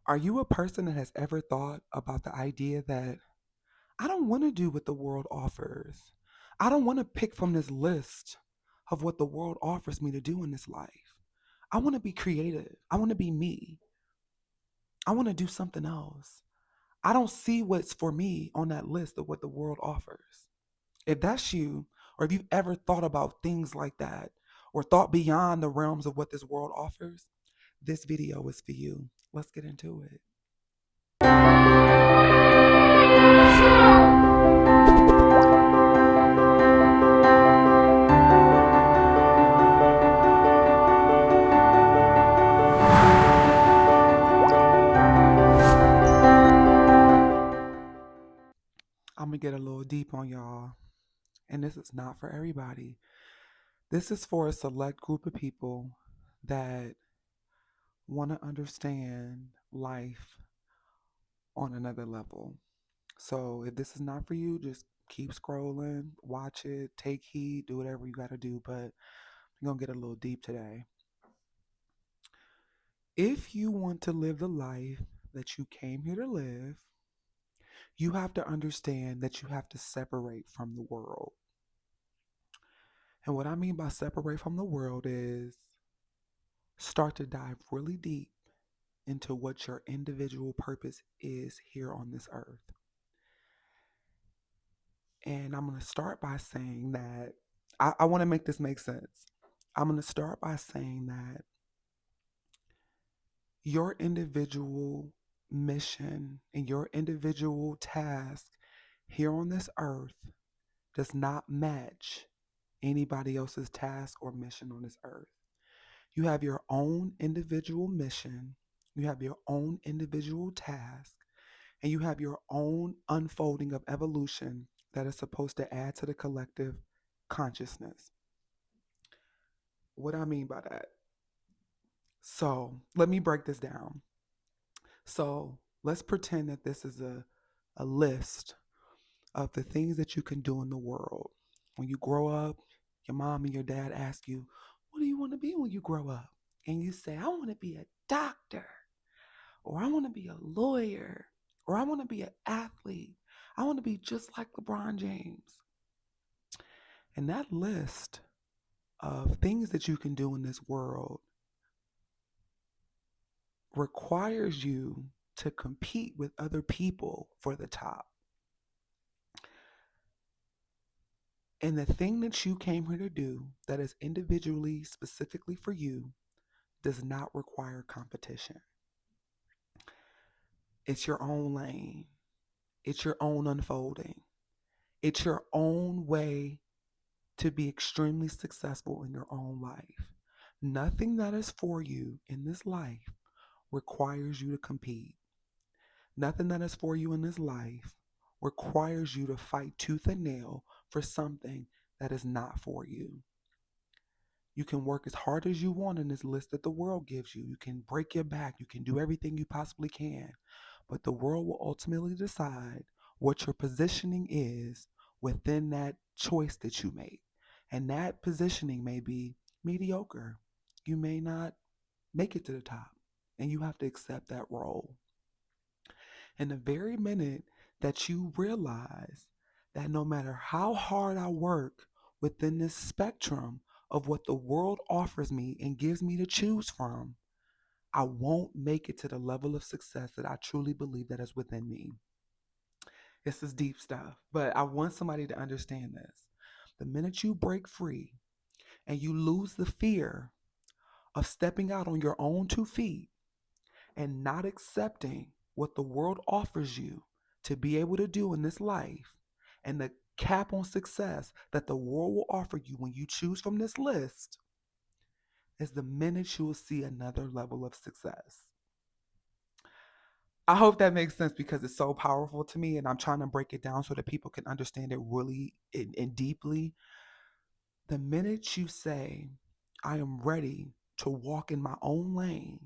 Are you a person that has ever thought about the idea that I don't want to do what the world offers? I don't want to pick from this list of what the world offers me to do in this life. I want to be creative. I want to be me. I want to do something else. I don't see what's for me on that list of what the world offers. If that's you, or if you've ever thought about things like that, or thought beyond the realms of what this world offers, this video is for you. Let's get into it. I'm gonna get a little deep on y'all, and this is not for everybody. This is for a select group of people that want to understand life on another level. So if this is not for you, just keep scrolling, watch it, take heed, do whatever you got to do. But we're gonna get a little deep today. If you want to live the life that you came here to live, you have to understand that you have to separate from the world. And what I mean by separate from the world is start to dive really deep into what your individual purpose is here on this earth. And I'm going to start by saying that I want to make this make sense. I'm going to start by saying that your individual mission and your individual task here on this earth does not match anybody else's task or mission on this earth. You have your own individual mission, you have your own individual task, and you have your own unfolding of evolution that is supposed to add to the collective consciousness. What do I mean by that? So let me break this down. So let's pretend that this is a list of the things that you can do in the world. When you grow up, your mom and your dad ask you, what do you want to be when you grow up? And you say, I want to be a doctor, or I want to be a lawyer, or I want to be an athlete. I want to be just like LeBron James. And that list of things that you can do in this world requires you to compete with other people for the top. And the thing that you came here to do that is individually, specifically for you, does not require competition. It's your own lane, it's your own unfolding, it's your own way to be extremely successful in your own life. Nothing that is for you in this life requires you to compete. Nothing that is for you in this life requires you to fight tooth and nail for something that is not for you. You can work as hard as you want in this list that the world gives you. You can break your back. You can do everything you possibly can. But the world will ultimately decide what your positioning is within that choice that you make. And that positioning may be mediocre. You may not make it to the top. And you have to accept that role. And the very minute that you realize that no matter how hard I work within this spectrum of what the world offers me and gives me to choose from, I won't make it to the level of success that I truly believe that is within me. This is deep stuff, but I want somebody to understand this. The minute you break free and you lose the fear of stepping out on your own 2 feet and not accepting what the world offers you to be able to do in this life, and the cap on success that the world will offer you when you choose from this list, is the minute you will see another level of success. I hope that makes sense because it's so powerful to me, and I'm trying to break it down so that people can understand it really and deeply. The minute you say, I am ready to walk in my own lane,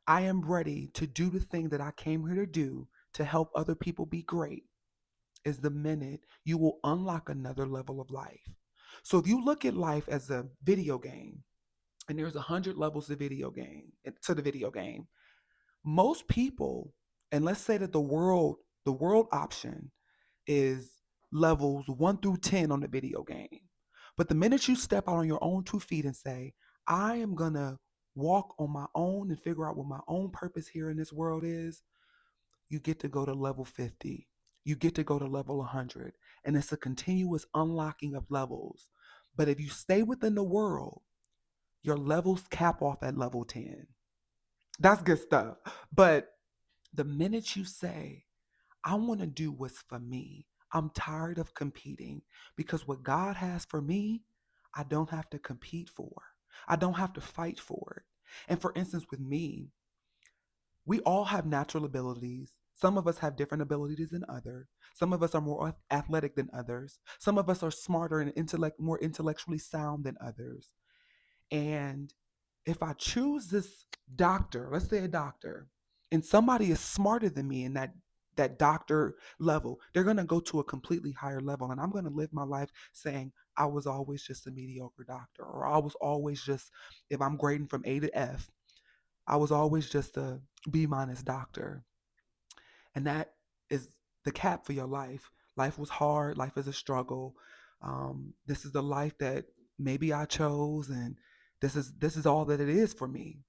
I am ready to do the thing that I came here to do to help other people be great, is the minute you will unlock another level of life. So if you look at life as a video game, and there's 100 levels to the video game, Most people, and let's say that the world option is levels 1 through 10 on the video game. But the minute you step out on your own 2 feet and say, I am going to walk on my own and figure out what my own purpose here in this world is, you get to go to level 50. You get to go to level 100. And it's a continuous unlocking of levels. But if you stay within the world, your levels cap off at level 10. That's good stuff. But the minute you say, I want to do what's for me, I'm tired of competing because what God has for me, I don't have to compete for. I don't have to fight for it. And for instance, with me, we all have natural abilities. Some of us have different abilities than others. Some of us are more athletic than others. Some of us are smarter and more intellectually sound than others. And if I choose this doctor, let's say a doctor, and somebody is smarter than me in that doctor level, they're going to go to a completely higher level. And I'm going to live my life saying, I was always just a mediocre doctor, or I was always just, if I'm grading from A to F, I was always just a B minus doctor. And that is the cap for your life. Life was hard. Life is a struggle. This is the life that maybe I chose, and this is all that it is for me.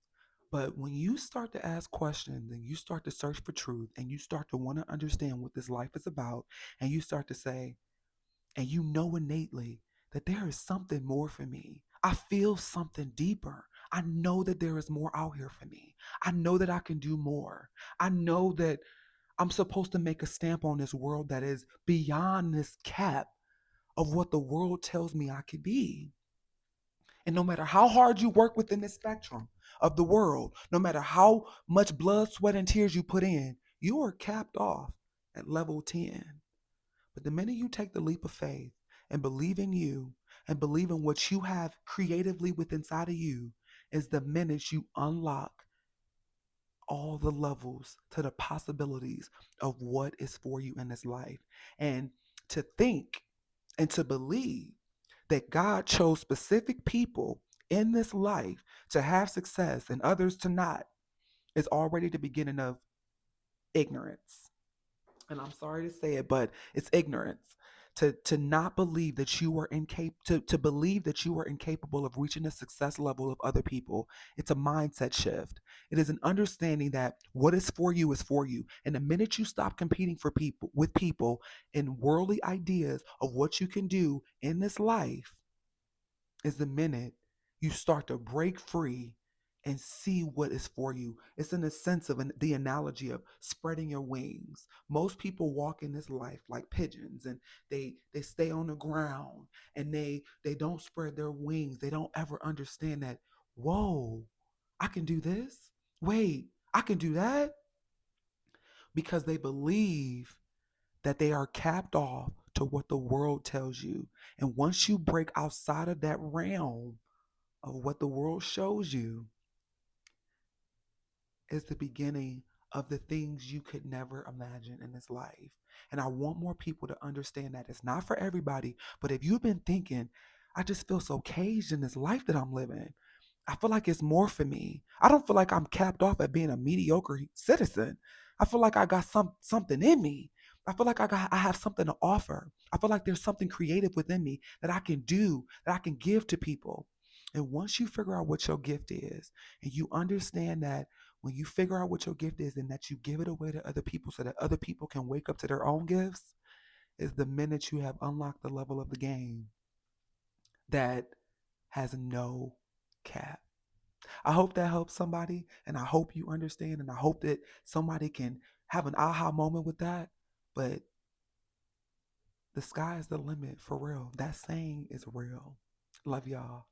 But when you start to ask questions and you start to search for truth and you start to want to understand what this life is about, and you start to say, and you know innately that there is something more for me. I feel something deeper. I know that there is more out here for me. I know that I can do more. I know that I'm supposed to make a stamp on this world that is beyond this cap of what the world tells me I could be. And no matter how hard you work within the spectrum of the world, no matter how much blood, sweat, and tears you put in, you are capped off at level 10. But the minute you take the leap of faith and believe in you and believe in what you have creatively within inside of you, is the minute you unlock all the levels to the possibilities of what is for you in this life. And to think and to believe that God chose specific people in this life to have success and others to not is already the beginning of ignorance. And I'm sorry to say it, but it's ignorance. To not believe that you are incapable to believe that you are incapable of reaching the success level of other people. It's a mindset shift. It is an understanding that what is for you is for you. And the minute you stop competing for people with people in worldly ideas of what you can do in this life, is the minute you start to break free and see what is for you. It's in the sense of the analogy of spreading your wings. Most people walk in this life like pigeons, and they stay on the ground, and they don't spread their wings. They don't ever understand that, whoa, I can do this. Wait, I can do that, because they believe that they are capped off to what the world tells you. And once you break outside of that realm of what the world shows you, is the beginning of the things you could never imagine in this life. And I want more people to understand that it's not for everybody. But if you've been thinking, I just feel so caged in this life that I'm living, I feel like it's more for me. I don't feel like I'm capped off at being a mediocre citizen. I feel like I got something in me. I feel like I have something to offer. I feel like there's something creative within me that I can do, that I can give to people. And once you figure out what your gift is, and you understand that when you figure out what your gift is and that you give it away to other people so that other people can wake up to their own gifts, is the minute you have unlocked the level of the game that has no cap. I hope that helps somebody, and I hope you understand, and I hope that somebody can have an aha moment with that. But the sky is the limit, for real. That saying is real. Love y'all.